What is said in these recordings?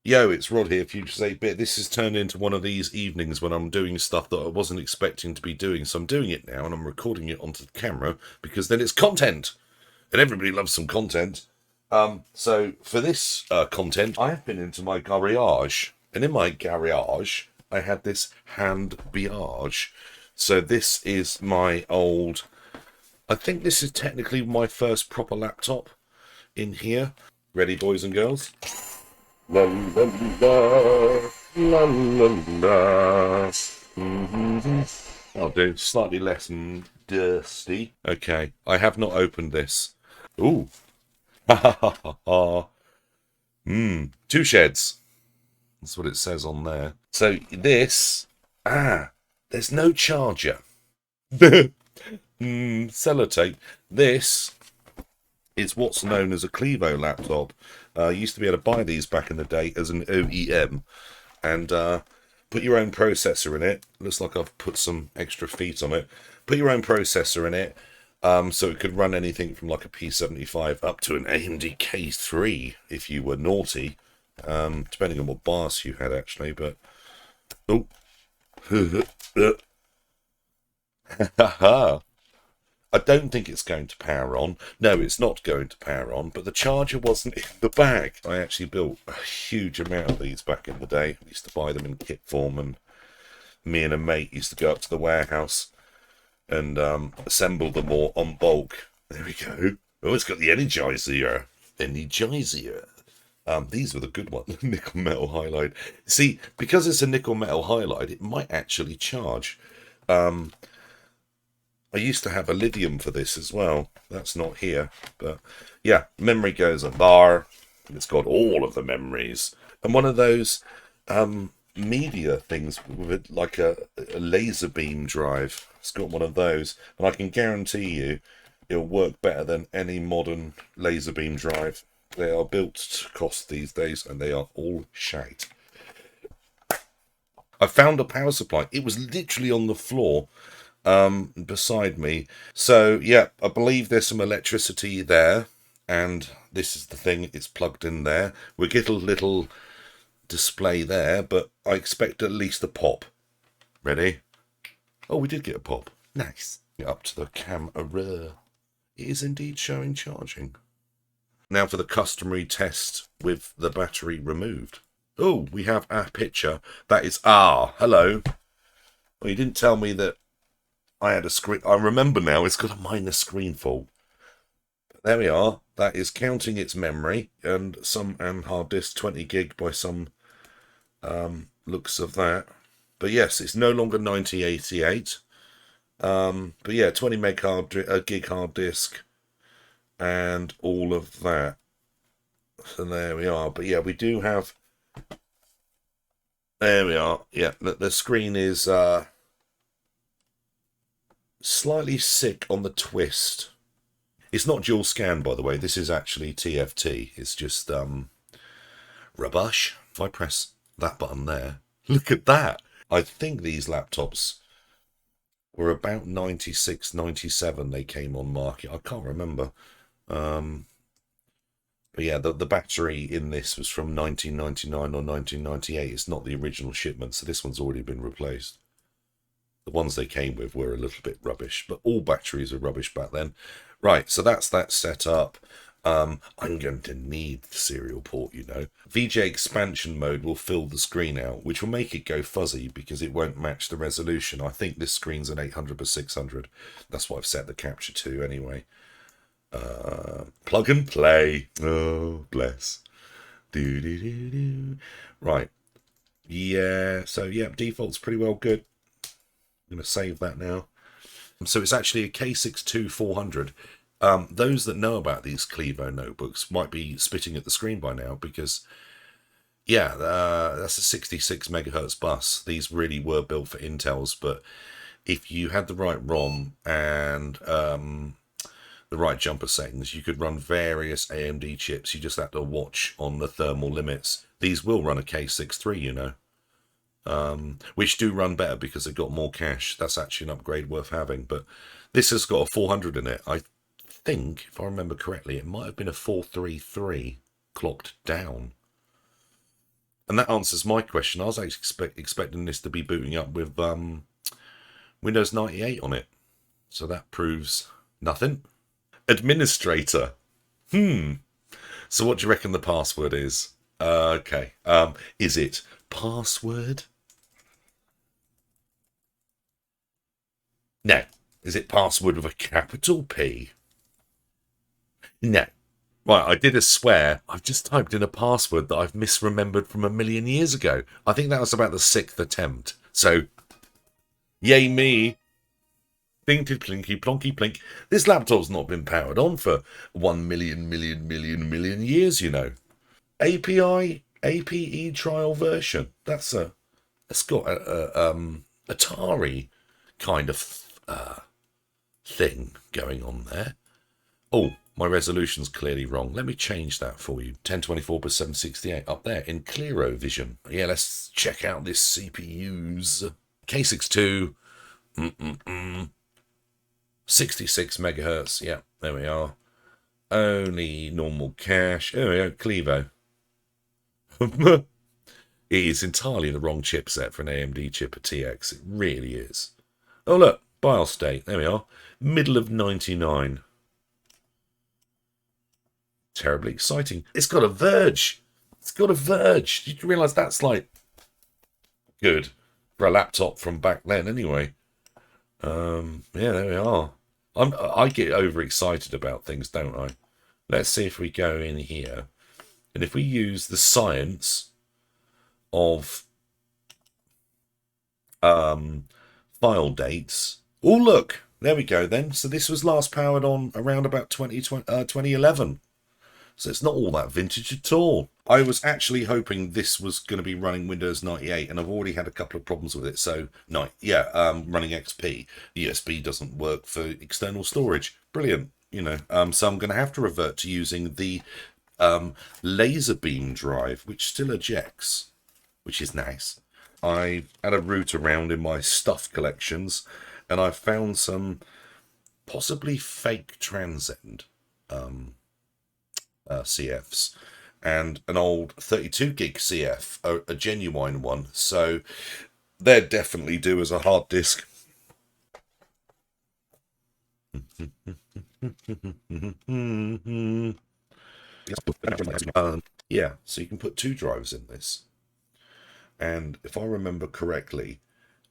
Yo, it's Rod here, Future 8-Bit. This has turned into one of these evenings when I'm doing stuff that I wasn't expecting to be doing. So I'm doing it now and I'm recording it onto the camera because then it's content. And everybody loves some content. So for this content, I have been into my garage. And in my garage, I had this hand biage. So this is my old... I think this is technically my first proper laptop in here. Ready, boys and girls? La la la la la la. I'll do slightly less dusty. Okay, I have not opened this. Ooh, ha ha ha ha ha. Two sheds. That's what it says on there. So this, there's no charger. Sellotape. This is what's known as a Clevo laptop. Used to be able to buy these back in the day as an OEM and put your own processor in it. Looks like I've put some extra feet on it. Put your own processor in it so it could run anything from like a P75 up to an AMD K3 if you were naughty, depending on what BIOS you had actually. But oh, I don't think it's going to power on. No, it's not going to power on, but the charger wasn't in the bag. I actually built a huge amount of these back in the day. I used to buy them in kit form, and me and a mate used to go up to the warehouse and assemble them all on bulk. There we go. Oh, it's got the Energizer. Energizer. These were the good ones. Nickel metal halide. See, because it's a nickel metal halide, it might actually charge. I used to have a lithium for this as well. That's not here. But yeah, memory goes on bar. It's got all of the memories. And one of those media things with like a laser beam drive. It's got one of those. And I can guarantee you it'll work better than any modern laser beam drive. They are built to cost these days and they are all shite. I found a power supply. It was literally on the floor beside me. So yeah, I believe there's some electricity there, and this is the thing, it's plugged in there. We get a little display there, but I expect at least a pop. Ready? Oh, we did get a pop. Nice. Get up to the camera. It is indeed showing charging. Now for the customary test with the battery removed. Oh, we have a picture. That is hello. Well, you didn't tell me that I had a screen. I remember now. It's got a minor screen fault. But there we are. That is counting its memory and some hard disk, 20 gig by some looks of that. But yes, it's no longer 9088. But yeah, 20 gig hard disk and all of that. So there we are. But yeah, we do have. There we are. Yeah, the screen is slightly sick on the twist. It's not dual scan, by the way. This is actually TFT. It's just rubbish. If I press that button there, look at that. I think these laptops were about 96, 97 they came on market. I can't remember. But yeah, the battery in this was from 1999 or 1998. It's not the original shipment, so this one's already been replaced. The ones they came with were a little bit rubbish, but all batteries were rubbish back then. Right, so that's that set up. I'm going to need the serial port, you know. VJ expansion mode will fill the screen out, which will make it go fuzzy because it won't match the resolution. I think this screen's an 800 by 600. That's what I've set the capture to anyway. Plug and play. Oh, bless. Do do do do. Right. Yeah. So yeah, default's pretty well good. I'm going to save that now. So it's actually a K62-400. Those that know about these Clevo notebooks might be spitting at the screen by now because, yeah, that's a 66 megahertz bus. These really were built for Intels, but if you had the right ROM and the right jumper settings, you could run various AMD chips. You just have to watch on the thermal limits. These will run a K63, you know. Which do run better because they've got more cache. That's actually an upgrade worth having. But this has got a 400 in it. I think, if I remember correctly, it might have been a 433 clocked down. And that answers my question. I was actually expecting this to be booting up with Windows 98 on it. So that proves nothing. Administrator. So what do you reckon the password is? Okay. Is it password? No. Is it password with a capital P? No. Right, I did a swear. I've just typed in a password that I've misremembered from a million years ago. I think that was about the 6th attempt. So, yay me. Blinky, plinky, plonky, plink. This laptop's not been powered on for 1 million years, you know. API, APE trial version. That's got a Atari kind of thing going on there. Oh, my resolution's clearly wrong. Let me change that for you. 1024 by 768 up there in Clearo Vision. Yeah, let's check out this CPU's K62. 66 megahertz. Yeah, there we are. Only normal cache. There we go, Clevo. It is entirely the wrong chipset for an AMD chip, a TX. It really is. Oh, look, BIOS date. There we are. Middle of 99. Terribly exciting. It's got a verge. It's got a verge. Did you realise that's like good for a laptop from back then anyway? Yeah, there we are. I get overexcited about things, don't I? Let's see if we go in here. And if we use the science of file dates. Oh, look. There we go then. So this was last powered on around about 2011. So it's not all that vintage at all. I was actually hoping this was going to be running Windows 98, and I've already had a couple of problems with it. So, no, yeah, running XP. The USB doesn't work for external storage. Brilliant, you know. So I'm going to have to revert to using the laser beam drive, which still ejects, which is nice. I had a root around in my stuff collections, and I found some possibly fake Transcend CFs and an old 32 gig CF, a genuine one. So they'd definitely do as a hard disk. Yeah, so you can put 2 drives in this. And if I remember correctly,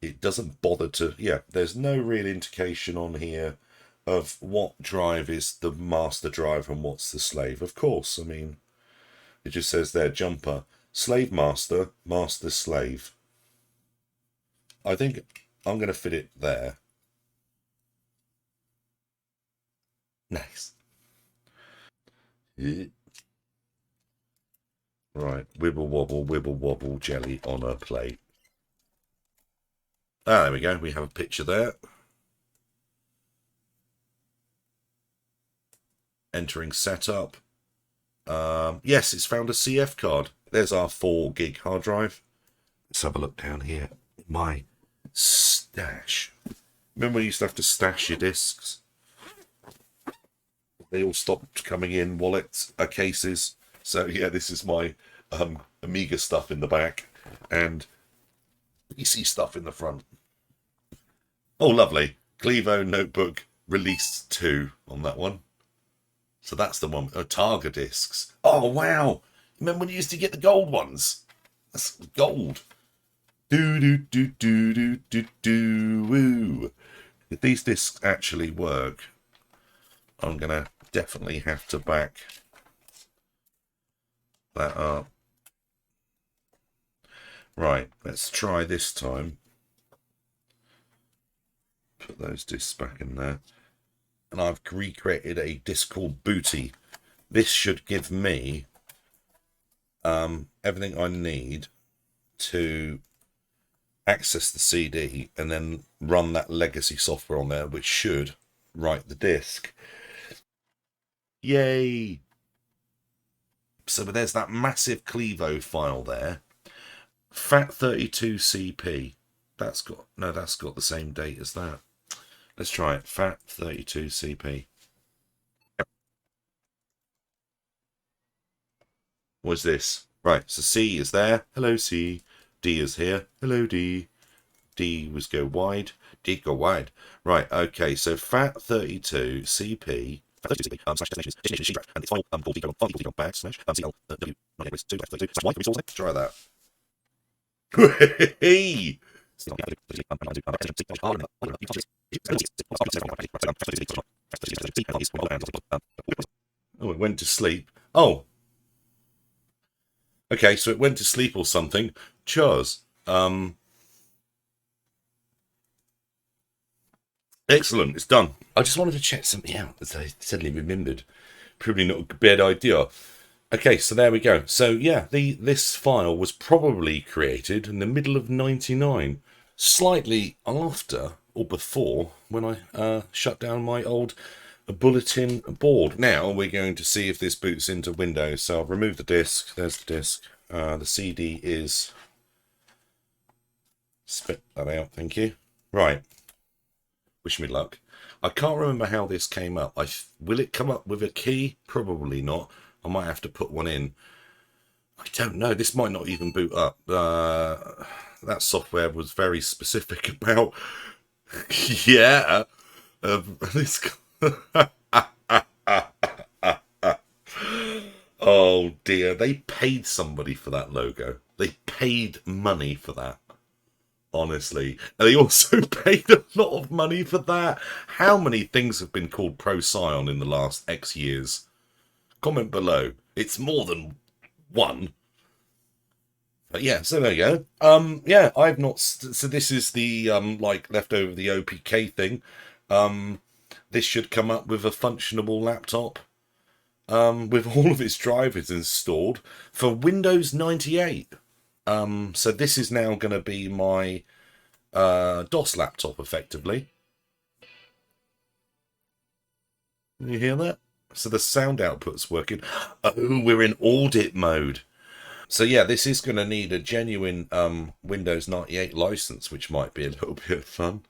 it doesn't bother to, yeah, there's no real indication on here of what drive is the master drive and what's the slave. Of course, I mean, it just says there, jumper, slave master, master slave. I think I'm going to fit it there. Nice. Right, wibble wobble, jelly on a plate. Ah, there we go. We have a picture there. Entering setup. Yes, it's found a CF card. There's our 4 gig hard drive. Let's have a look down here. My stash. Remember we used to have to stash your discs? They all stopped coming in wallets, cases. So yeah, this is my Amiga stuff in the back and PC stuff in the front. Oh, lovely. Clevo Notebook Release 2 on that one. So that's the one. Oh, Targa discs. Oh, wow. Remember when you used to get the gold ones? That's gold. Woo. If these discs actually work, I'm going to definitely have to back that up. Right, let's try this time. Put those discs back in there. And I've recreated a disc called Booty. This should give me everything I need to access the CD and then run that legacy software on there, which should write the disc. Yay! So there's that massive Clevo file there. FAT32CP. That's got the same date as that. Let's try it. FAT32CP. What's this? Right, so C is there. Hello, C. D is here. Hello, D. D was go wide. D go wide. Right, okay, so FAT32 CP. Slash destinations sheet and its final call detail on backslash CL W 982 why resource it? Try that. Hey! Oh, it went to sleep. Oh, okay, so it went to sleep or something. Chuz. Excellent, it's done. I just wanted to check something out as I suddenly remembered. Probably not a bad idea. Okay, so there we go. So yeah, this file was probably created in the middle of '99, slightly after or before when I shut down my old bulletin board. Now we're going to see if this boots into Windows. So I'll remove the disk. There's the disk. The CD is... Spit that out, thank you. Right. Wish me luck. I can't remember how this came up. Will it come up with a key? Probably not. I might have to put one in. I don't know. This might not even boot up. That software was very specific about... yeah. This... oh dear. They paid somebody for that logo. They paid money for that. Honestly. And they also paid a lot of money for that. How many things have been called Procyon in the last X years? Comment below. It's more than one. But yeah, so there you go. Yeah, I've not... So this is the, like, leftover the OPK thing. This should come up with a functionable laptop. With all of its drivers installed for Windows 98. So this is now going to be my DOS laptop, effectively. You hear that? So the sound output's working. Oh, we're in audit mode. So yeah, this is going to need a genuine Windows 98 license, which might be a little bit of fun.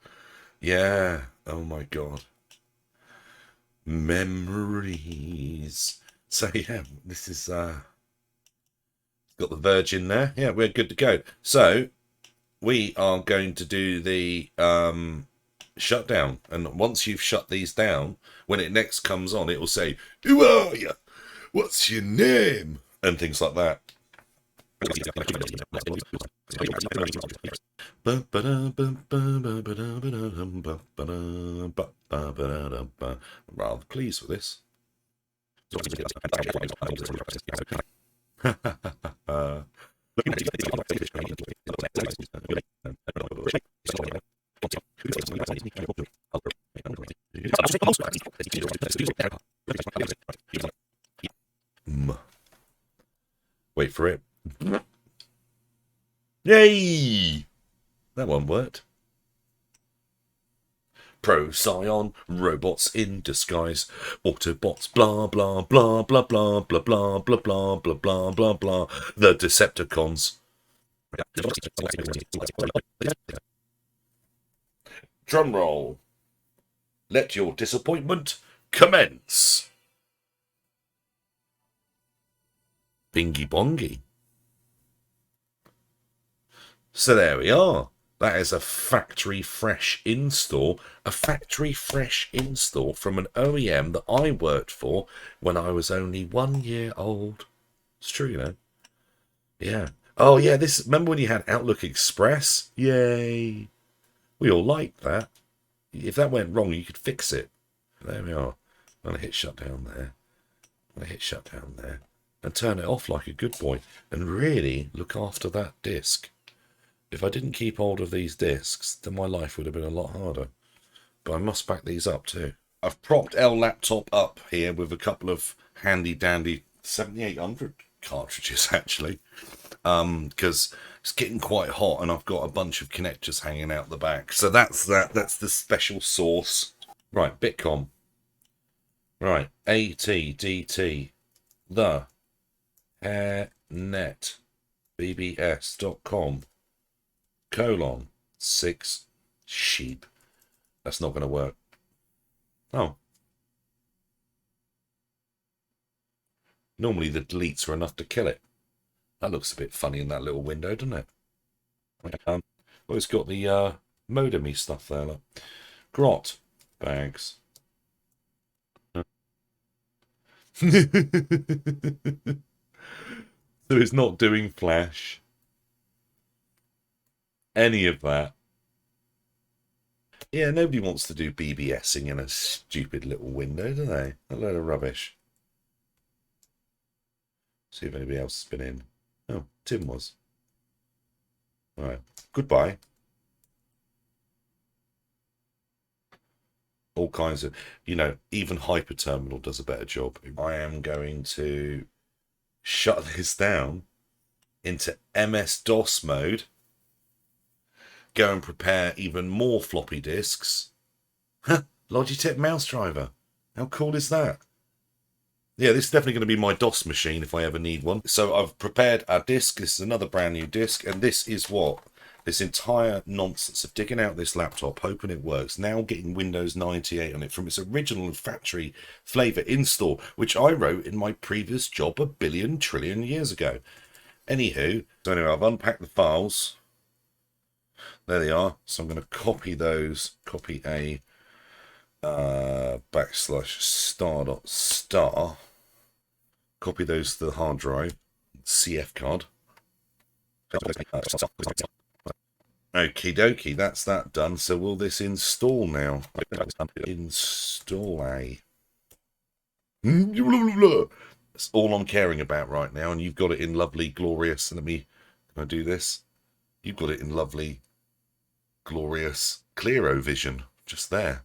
Yeah. Oh my god. Memories. So yeah, this is got the Virgin there. Yeah, we're good to go. So we are going to do the shutdown, and once you've shut these down, when it next comes on, it will say, "Who are you? What's your name?" and things like that. I'm rather pleased with this. Wait for it. Yay! That one worked. Procyon, robots in disguise, Autobots, blah blah blah blah blah blah blah blah blah blah blah blah blah. The Decepticons. Drum roll. Let your disappointment commence. Bingy bongy. So there we are. That is a factory fresh install. A factory fresh install from an OEM that I worked for when I was only 1 year old. It's true, you know. Yeah. Oh, yeah, this... Remember when you had Outlook Express? Yay. We all liked that. If that went wrong, you could fix it. There we are. I'm going to hit shutdown there. I'm going to hit shutdown there. And turn it off like a good boy. And really look after that disc. If I didn't keep hold of these discs, then my life would have been a lot harder. But I must back these up too. I've propped L laptop up here with a couple of handy dandy 7800 cartridges actually. Because it's getting quite hot and I've got a bunch of connectors hanging out the back. So that's that. That's the special sauce. Right, Bitcom. Right, ATDT. The hairnet bbs.com :6 sheep. That's not going to work. Oh. Normally the deletes are enough to kill it. That looks a bit funny in that little window, doesn't it? Well, it's got the modemy stuff there. Look. Grot bags. So it's not doing flash. Any of that. Yeah, nobody wants to do BBSing in a stupid little window, do they? A load of rubbish. See if anybody else has been in. Oh, Tim was. All right. Goodbye. All kinds of, even Hyperterminal does a better job. I am going to shut this down into MS-DOS mode. Go and prepare even more floppy disks. Logitech mouse driver. How cool is that? Yeah, this is definitely going to be my DOS machine if I ever need one. So I've prepared our disk. This is another brand new disk. And this is what? This entire nonsense of digging out this laptop, hoping it works, now getting Windows 98 on it from its original factory flavor install, which I wrote in my previous job a billion trillion years ago. Anywho, so anyway, I've unpacked the files. There they are. So I'm going to copy those. Copy a /star.star. Copy those to the hard drive. CF card. Okie dokie, that's that done. So will this install now? Install a. That's all I'm caring about right now, and you've got it in lovely, glorious. Can I do this? You've got it in lovely, glorious Clearo vision, just there.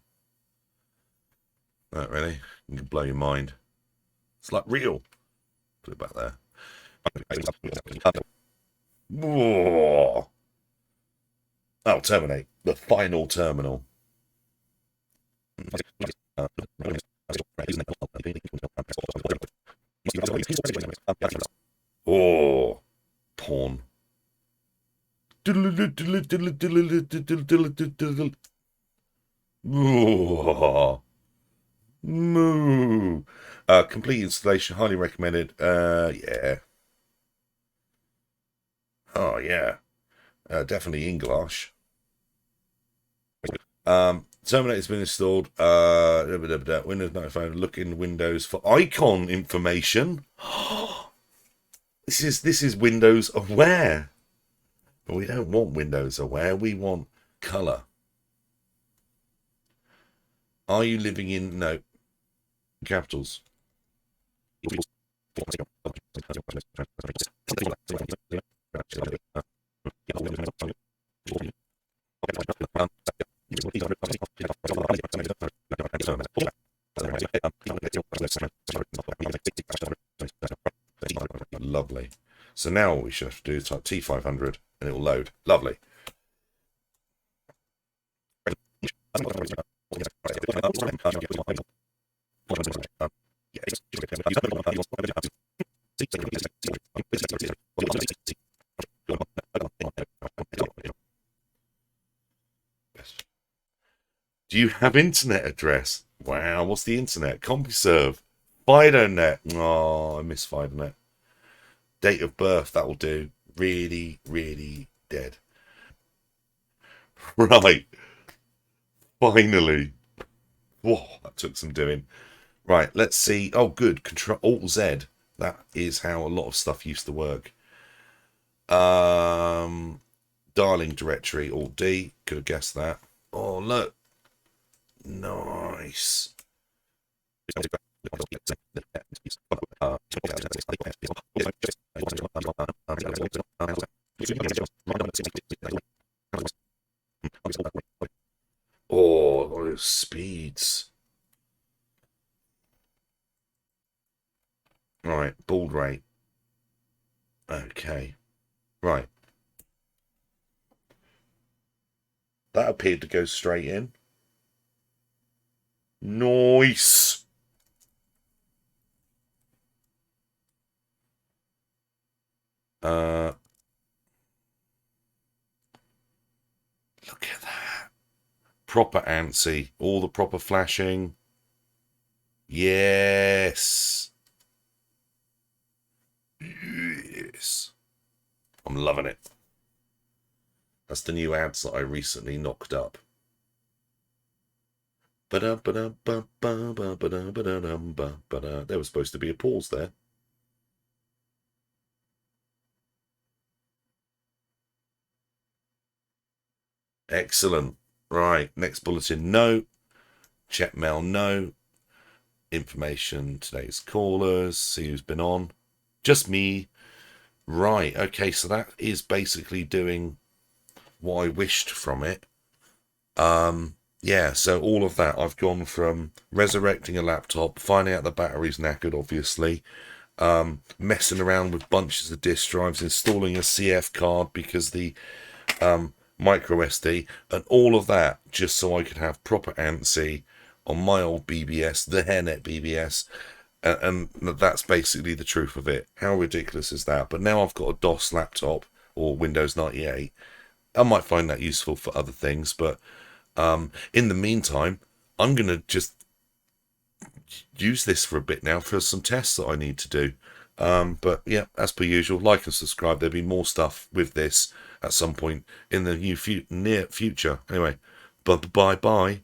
That really? You can blow your mind. It's like real. Put it back there. Whoa. Oh, terminate. The final terminal. Oh, porn. Oh, moo. Complete installation, highly recommended. Yeah. Oh, yeah. Definitely English. Terminator's been installed. Windows 95. Look in Windows for icon information. This is Windows Aware. But we don't want Windows Aware. We want color. Are you living in no capitals? Lovely. So now what we should have to do is type T500 and it will load. Lovely. Do you have internet address? Wow, what's the internet? CompuServe. FidoNet. Oh, I miss FidoNet. Date of birth, that'll do. Really, really dead. Right. Finally. Whoa, that took some doing. Right, let's see. Oh, good. Control Alt Z. That is how a lot of stuff used to work. Dialing directory, Alt D. Could have guessed that. Oh, look. Nice. Oh, those speeds. Right, baud rate. Okay. Right. That appeared to go straight in. Nice. Look at that. Proper ANSI. All the proper flashing. Yes. Yes. I'm loving it. That's the new ads that I recently knocked up. There was supposed to be a pause there. Excellent. Right, next bulletin, no. Check mail, no. Information, today's callers, see who's been on. Just me. Right, okay, so that is basically doing what I wished from it. Yeah, so all of that, I've gone from resurrecting a laptop, finding out the battery's knackered, obviously, messing around with bunches of disk drives, installing a CF card because the micro SD, and all of that just so I could have proper ANSI on my old BBS, the hairnet BBS, and that's basically the truth of it. How ridiculous is that? But now I've got a DOS laptop or Windows 98. I might find that useful for other things, but in the meantime, I'm going to just use this for a bit now for some tests that I need to do. But yeah, as per usual, like and subscribe. There'll be more stuff with this at some point in the near future. Anyway, bye.